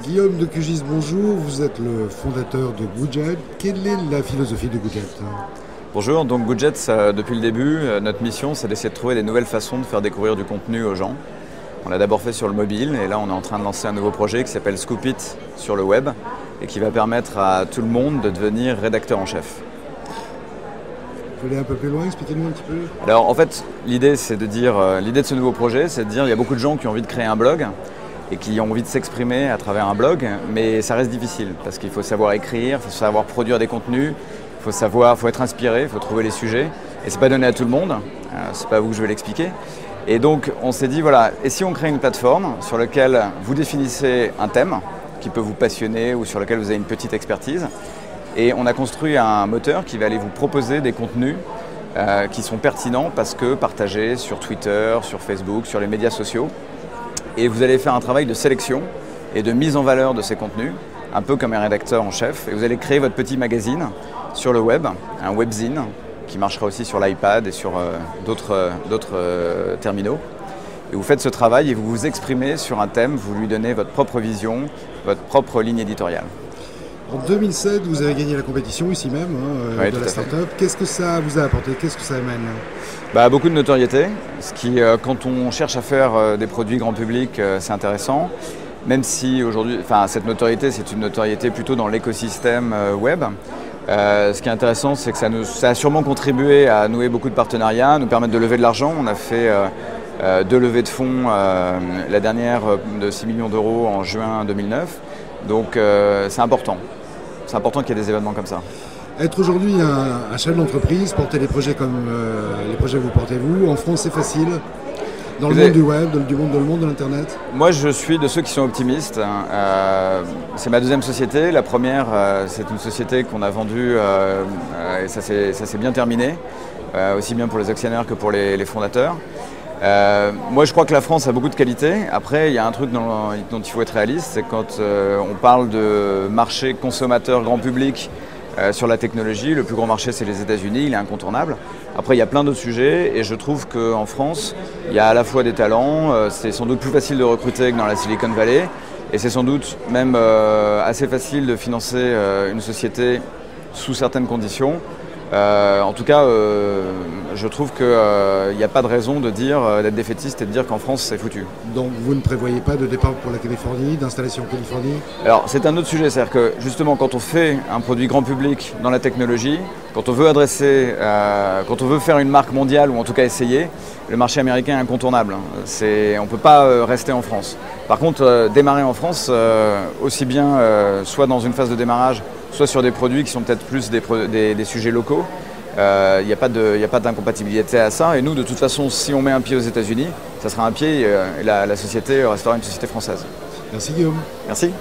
Guillaume de QGIS, bonjour. Vous êtes le fondateur de Goodjet. Quelle est la philosophie de Goodjet? Bonjour, donc Goodjet, depuis le début, notre mission c'est d'essayer de trouver des nouvelles façons de faire découvrir du contenu aux gens. On l'a d'abord fait sur le mobile et là on est en train de lancer un nouveau projet qui s'appelle Scoop It sur le web et qui va permettre à tout le monde de devenir rédacteur en chef. Vous voulez aller un peu plus loin, expliquez-nous un petit peu. Alors en fait, l'idée de ce nouveau projet, c'est de dire il y a beaucoup de gens qui ont envie de créer un blog et qui ont envie de s'exprimer à travers un blog, mais ça reste difficile parce qu'il faut savoir écrire, il faut savoir produire des contenus, il faut être inspiré, il faut trouver les sujets et c'est pas donné à tout le monde, c'est pas à vous que je vais l'expliquer. Et donc on s'est dit voilà, et si on crée une plateforme sur laquelle vous définissez un thème qui peut vous passionner ou sur lequel vous avez une petite expertise, et on a construit un moteur qui va aller vous proposer des contenus qui sont pertinents parce que partagés sur Twitter, sur Facebook, sur les médias sociaux. Et vous allez faire un travail de sélection et de mise en valeur de ces contenus, un peu comme un rédacteur en chef. Et vous allez créer votre petit magazine sur le web, un webzine, qui marchera aussi sur l'iPad et sur d'autres terminaux. Et vous faites ce travail et vous vous exprimez sur un thème, vous lui donnez votre propre vision, votre propre ligne éditoriale. En 2007, vous avez gagné la compétition ici même Oui, de la start-up. Qu'est-ce que ça vous a apporté? Qu'est-ce que ça amène? Beaucoup de notoriété, ce qui, quand on cherche à faire des produits grand public, c'est intéressant. Même si aujourd'hui, cette notoriété, c'est une notoriété plutôt dans l'écosystème web. Ce qui est intéressant, c'est que ça a sûrement contribué à nouer beaucoup de partenariats, nous permettre de lever de l'argent. On a fait 2 levées de fonds, la dernière de 6 millions d'euros en juin 2009. Donc c'est important. C'est important qu'il y ait des événements comme ça. Être aujourd'hui un chef d'entreprise, porter des projets comme les projets que vous portez vous, en France c'est facile. Dans le monde du web, dans le monde de l'internet? Moi je suis de ceux qui sont optimistes. C'est ma deuxième société. La première, c'est une société qu'on a vendue et ça s'est bien terminé, aussi bien pour les actionnaires que pour les fondateurs. Moi je crois que la France a beaucoup de qualités. Après il y a un truc dont il faut être réaliste, c'est quand on parle de marché consommateur grand public sur la technologie, le plus grand marché c'est les États-Unis, il est incontournable. Après il y a plein d'autres sujets et je trouve qu'en France il y a à la fois des talents, c'est sans doute plus facile de recruter que dans la Silicon Valley et c'est sans doute même assez facile de financer une société sous certaines conditions. En tout cas, je trouve qu'il n'y a pas de raison d'être défaitiste et de dire qu'en France c'est foutu. Donc vous ne prévoyez pas de départ pour la Californie, d'installation en Californie? Alors c'est un autre sujet, c'est-à-dire que justement quand on fait un produit grand public dans la technologie, quand on veut faire une marque mondiale ou en tout cas essayer, le marché américain est incontournable. On ne peut pas rester en France. Par contre, démarrer en France, aussi bien soit dans une phase de démarrage, soit sur des produits qui sont peut-être plus des sujets locaux. Il n'y a pas d'incompatibilité à ça. Et nous, de toute façon, si on met un pied aux États-Unis, ça sera un pied et la société restera une société française. Merci Guillaume. Merci.